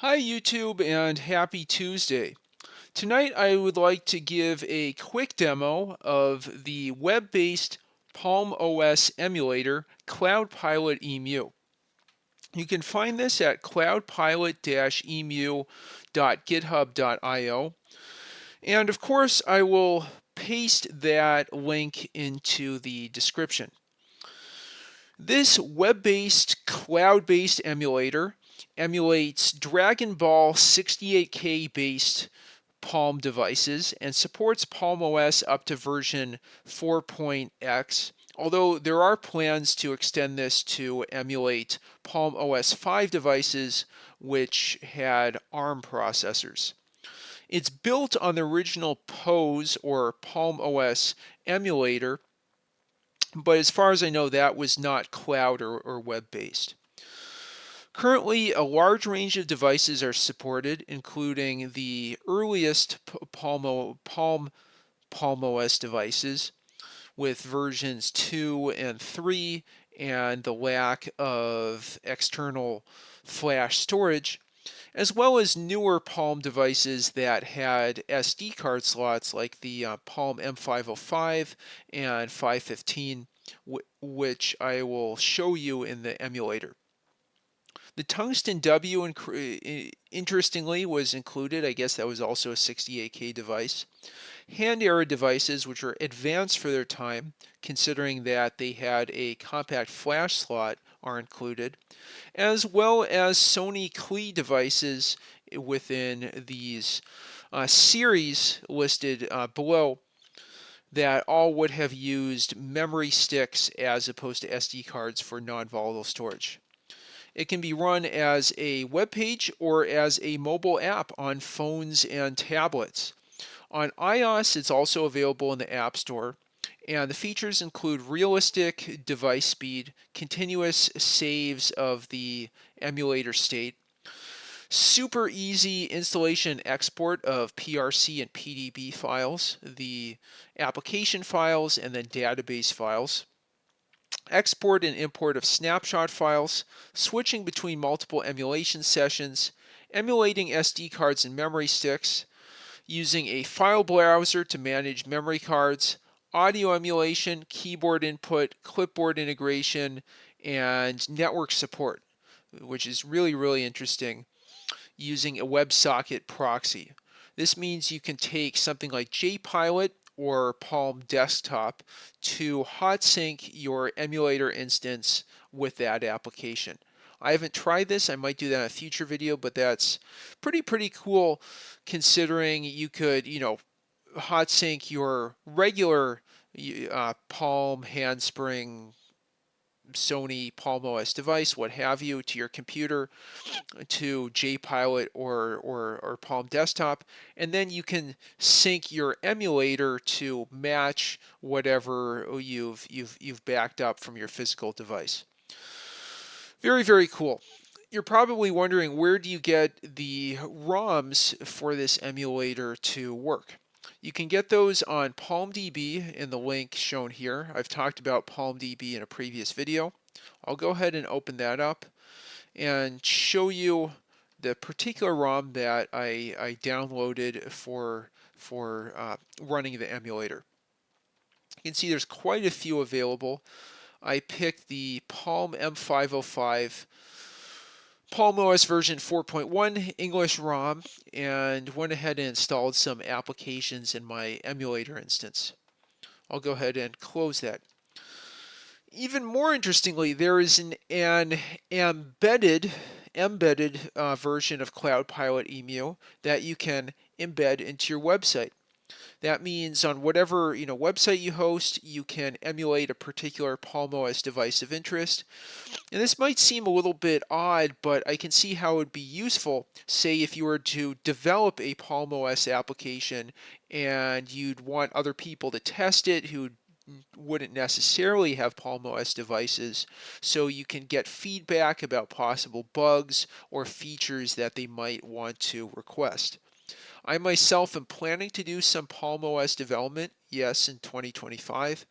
Hi YouTube and happy Tuesday. Tonight I would like to give a quick demo of the web-based Palm OS emulator CloudpilotEmu. You can find this at cloudpilot-emu.github.io, and of course I will paste that link into the description. This web-based, cloud-based emulator emulates Dragon Ball 68K based Palm devices and supports Palm OS up to version 4.x, although there are plans to extend this to emulate Palm OS 5 devices which had ARM processors. It's built on the original Pose or Palm OS emulator, but as far as I know, that was not cloud or web-based. Currently, a large range of devices are supported, including the earliest Palm OS devices with versions 2 and 3 and the lack of external flash storage, as well as newer Palm devices that had SD card slots like the Palm M505 and 515, which I will show you in the emulator. The Tungsten W, interestingly, was included. I guess that was also a 68K device. Hand era devices, which were advanced for their time, considering that they had a compact flash slot, are included, as well as Sony CLE devices within these series listed below that all would have used memory sticks as opposed to SD cards for non-volatile storage. It can be run as a web page or as a mobile app on phones and tablets. On iOS, it's also available in the App Store, and the features include realistic device speed, continuous saves of the emulator state, super easy installation and export of PRC and PDB files, the application files, and then database files, export and import of snapshot files, switching between multiple emulation sessions, emulating SD cards and memory sticks, using a file browser to manage memory cards, audio emulation, keyboard input, clipboard integration, and network support, which is really interesting, using a WebSocket proxy. This means you can take something like JPilot or Palm Desktop to hot sync your emulator instance with that application. I haven't tried this. I might do that in a future video, but that's pretty cool considering you could, hot sync your regular Palm handspring Sony Palm OS device, what have you, to your computer, to JPilot or Palm Desktop, and then you can sync your emulator to match whatever you've backed up from your physical device. Very cool. You're probably wondering, where do you get the ROMs for this emulator to work? You can get those on PalmDB in the link shown here. I've talked about PalmDB in a previous video. I'll go ahead and open that up and show you the particular ROM that I downloaded for running the emulator. You can see there's quite a few available. I picked the Palm M505 Palm OS version 4.1 English ROM and went ahead and installed some applications in my emulator instance. I'll go ahead and close that. Even more interestingly, there is an embedded version of CloudpilotEmu that you can embed into your website. That means on whatever website you host, you can emulate a particular Palm OS device of interest. And this might seem a little bit odd, but I can see how it would be useful, say if you were to develop a Palm OS application and you'd want other people to test it who wouldn't necessarily have Palm OS devices, so you can get feedback about possible bugs or features that they might want to request. I myself am planning to do some Palm OS development yes, in 2025.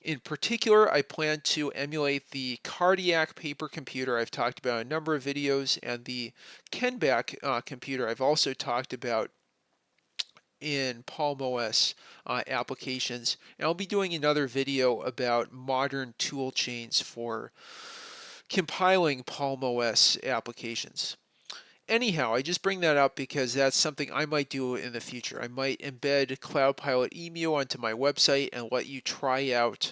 In particular, I plan to emulate the Cardiac paper computer I've talked about in a number of videos, and the Kenback computer I've also talked about in Palm OS applications. And I'll be doing another video about modern tool chains for compiling Palm OS applications. Anyhow, I just bring that up because that's something I might do in the future. I might embed CloudpilotEmu onto my website and let you try out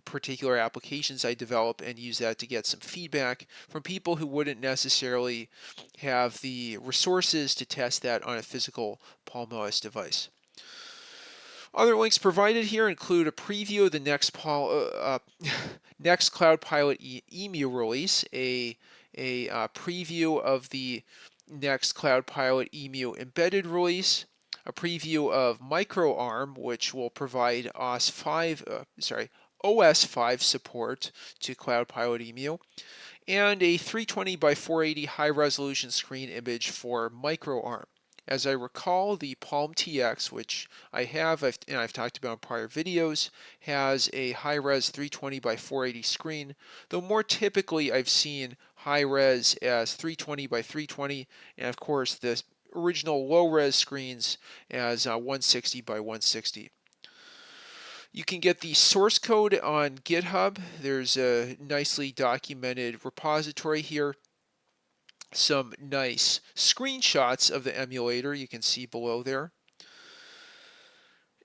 particular applications I develop and use that to get some feedback from people who wouldn't necessarily have the resources to test that on a physical Palm OS device. Other links provided here include a preview of the next Cloudpilot Emu release, a preview of the next CloudpilotEmu embedded release, a preview of MicroArm, which will provide OS 5 support to CloudpilotEmu, and a 320 by 480 high resolution screen image for MicroArm. As I recall, the Palm TX, which I've talked about in prior videos, has a high-res 320 by 480 screen, though more typically I've seen high-res as 320 by 320, and of course the original low-res screens as 160 by 160. You can get the source code on GitHub. There's a nicely documented repository here. Some nice screenshots of the emulator you can see below there.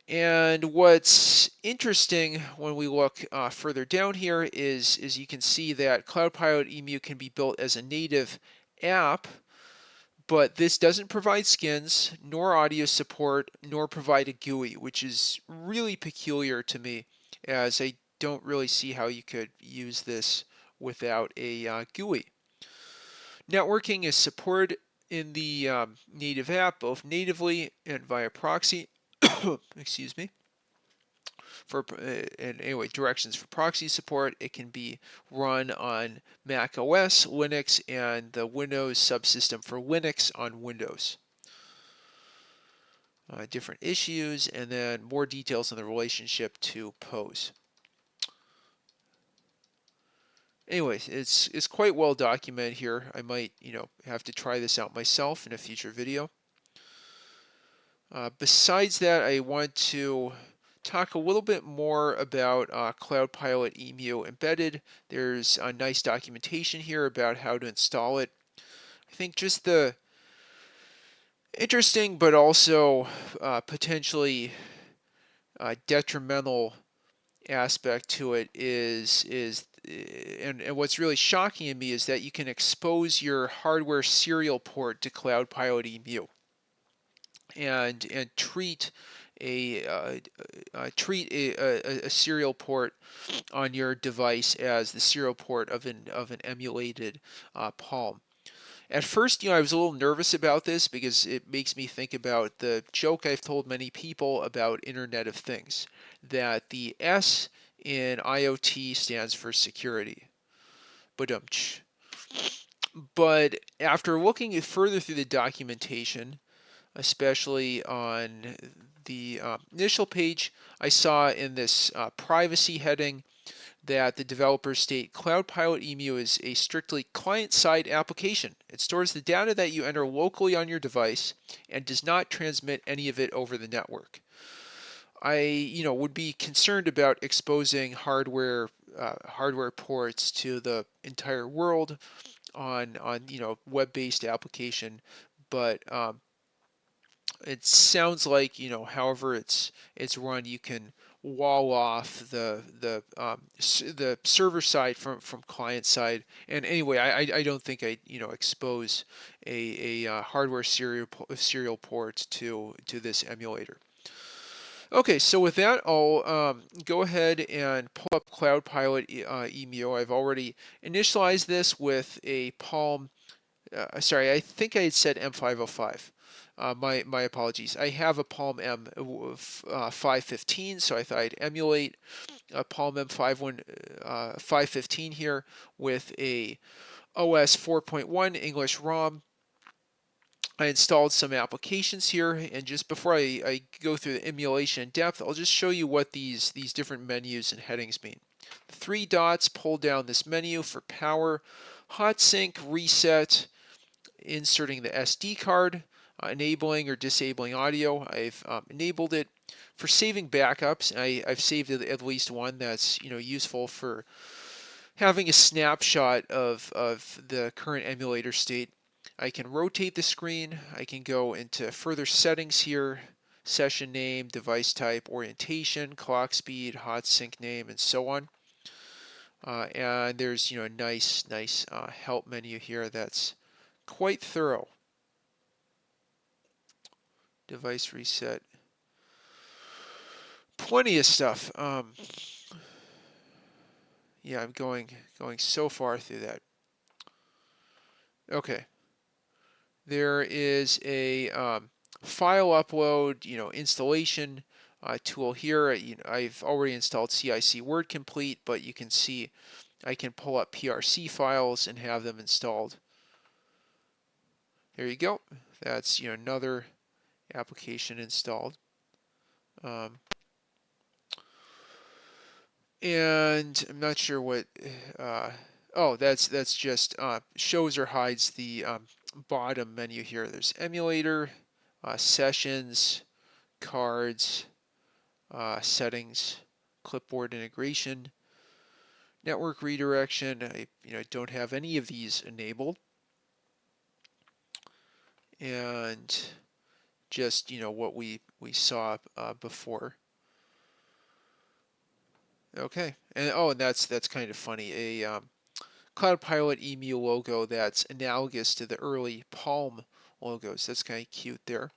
And what's interesting when we look further down here is you can see that CloudpilotEmu can be built as a native app, but this doesn't provide skins, nor audio support, nor provide a GUI, which is really peculiar to me, as I don't really see how you could use this without a GUI. Networking is supported in the native app, both natively and via proxy. Excuse me. And anyway, directions for proxy support. It can be run on Mac OS, Linux, and the Windows subsystem for Linux on Windows. Different issues, and then more details on the relationship to Pose. Anyways, it's quite well documented here. I might, have to try this out myself in a future video. Besides that, I want to talk a little bit more about CloudpilotEmu embedded. There's a nice documentation here about how to install it. I think just the interesting but also potentially detrimental aspect to it is and what's really shocking to me is that you can expose your hardware serial port to CloudpilotEmu and treat a serial port on your device as the serial port of an emulated Palm. At first, I was a little nervous about this because it makes me think about the joke I've told many people about Internet of Things, that the S in IoT stands for security. But after looking further through the documentation, especially on the initial page, I saw in this privacy heading that the developers state CloudpilotEmu is a strictly client-side application. It stores the data that you enter locally on your device and does not transmit any of it over the network. I, would be concerned about exposing hardware ports to the entire world on web-based application, but it sounds like however it's run, you can wall off the server side from client side. And anyway, I don't think I expose a hardware serial port to this emulator. Okay, so with that, I'll go ahead and pull up CloudpilotEmu. I've already initialized this with a Palm. Sorry, I think I had said M505. My apologies. I have a Palm M515, so I thought I'd emulate a Palm M515 here with a OS 4.1 English ROM. I installed some applications here, and just before I go through the emulation in depth, I'll just show you what these different menus and headings mean. The three dots pull down this menu for power, hot sync, reset, inserting the SD card, enabling or disabling audio. I've enabled it. For saving backups, I've saved at least one that's useful for having a snapshot of the current emulator state. I can rotate the screen. I can go into further settings here, session name, device type, orientation, clock speed, hot sync name, and so on. And there's a nice help menu here that's quite thorough. Device reset. Plenty of stuff. Yeah, I'm going so far through that. Okay. There is a file upload, installation tool here. I've already installed CIC Word Complete, but you can see I can pull up PRC files and have them installed. There you go. That's another application installed. And I'm not sure what. Oh, that's just shows or hides the bottom menu here. There's emulator, sessions, cards, settings, clipboard integration, network redirection. I don't have any of these enabled, and just what we saw before. Okay, and oh, and that's kind of funny. A CloudpilotEmu logo that's analogous to the early Palm logos. That's kind of cute there.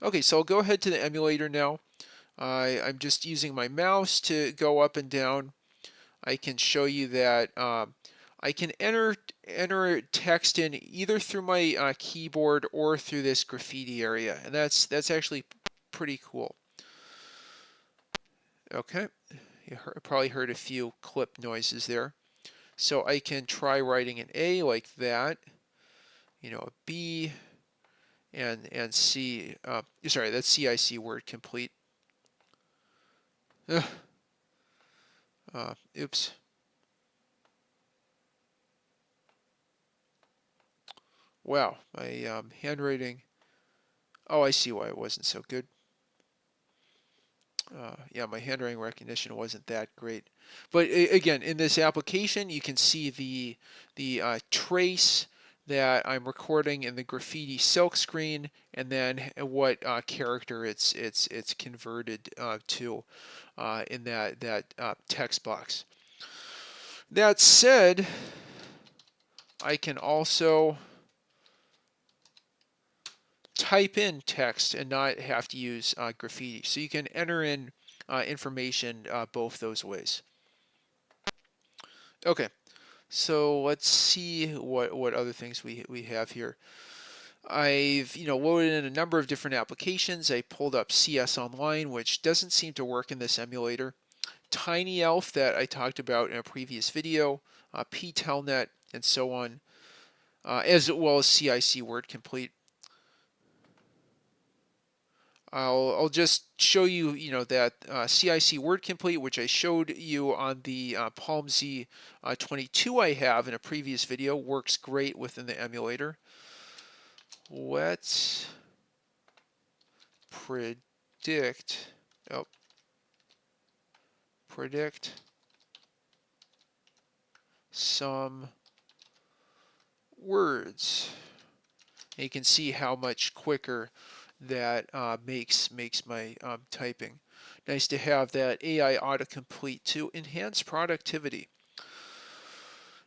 Okay, so I'll go ahead to the emulator now. I'm just using my mouse to go up and down. I can show you that I can enter text in either through my keyboard or through this graffiti area, and that's actually pretty cool. Okay, you probably heard a few clip noises there. So I can try writing an A like that, a B, and C. Sorry, that's CIC Word Complete. Oops. Wow, my handwriting. Oh, I see why it wasn't so good. Yeah, my handwriting recognition wasn't that great. But again, in this application, you can see the trace that I'm recording in the graffiti silk screen, and then what character it's converted to in that text box. That said, I can also type in text and not have to use graffiti. So you can enter in information both those ways. Okay, so let's see what other things we have here. I've loaded in a number of different applications. I pulled up CS Online, which doesn't seem to work in this emulator. TinyElf that I talked about in a previous video, pTelnet, and so on, as well as CIC Word Complete. I'll just show you, that CIC Word Complete, which I showed you on the Palm Z22 I have in a previous video, works great within the emulator. Let's predict some words. And you can see how much quicker that makes my typing. Nice to have that AI autocomplete to enhance productivity.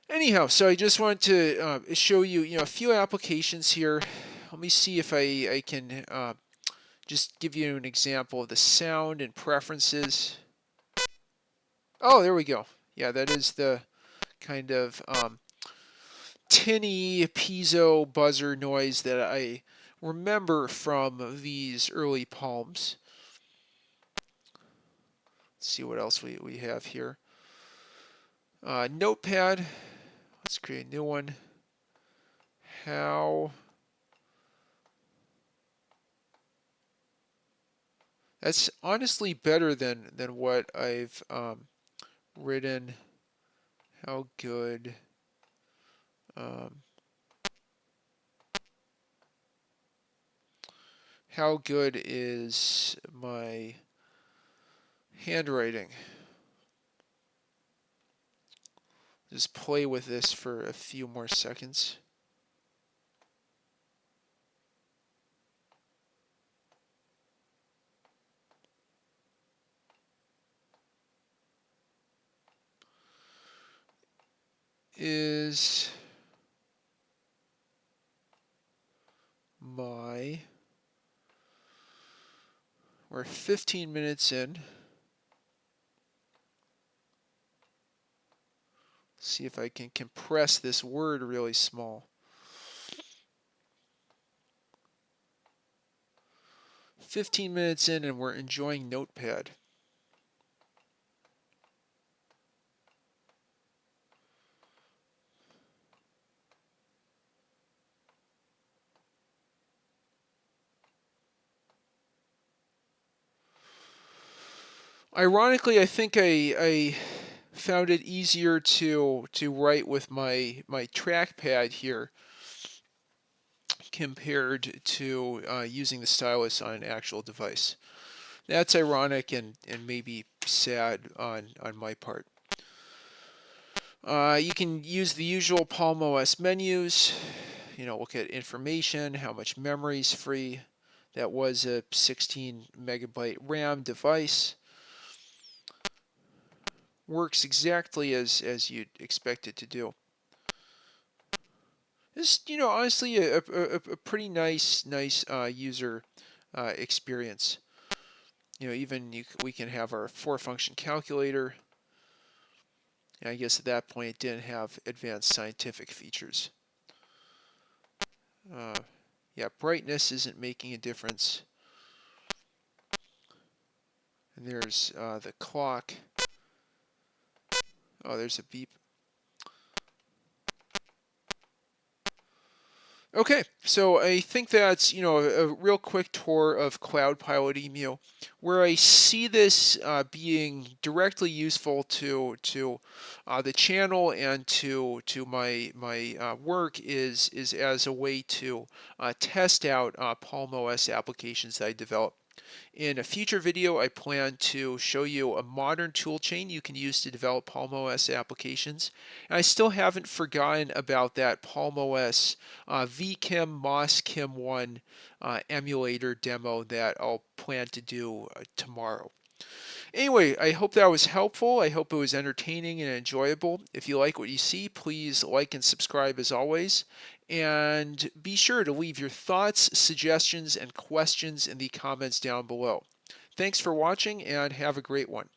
Anyhow, so I just wanted to show you, a few applications here. Let me see if I can just give you an example of the sound and preferences. Oh, there we go. Yeah, that is the kind of tinny piezo buzzer noise that I remember from these early Palms. Let's see what else we have here. Notepad. Let's create a new one. How That's honestly better than what I've written. How good um, how good is my handwriting? Just play with this for a few more seconds. Is my We're 15 minutes in. See if I can compress this word really small. 15 minutes in and we're enjoying Notepad. Ironically, I think I found it easier to write with my trackpad here compared to using the stylus on an actual device. That's ironic and maybe sad on my part. You can use the usual Palm OS menus. Look at information, how much memory is free. That was a 16 megabyte RAM device. Works exactly as you'd expect it to do. This, honestly, a pretty nice user experience. Even we can have our 4-function calculator. And I guess at that point it didn't have advanced scientific features. Yeah, brightness isn't making a difference. And there's the clock. Oh, there's a beep. Okay, so I think that's a real quick tour of CloudpilotEmu, where I see this being directly useful to the channel and to my work is as a way to test out Palm OS applications that I develop. In a future video, I plan to show you a modern toolchain you can use to develop Palm OS applications. And I still haven't forgotten about that Palm OS VKim MOSKim1 emulator demo that I'll plan to do tomorrow. Anyway, I hope that was helpful. I hope it was entertaining and enjoyable. If you like what you see, please like and subscribe as always. And be sure to leave your thoughts, suggestions, and questions in the comments down below. Thanks for watching and have a great one.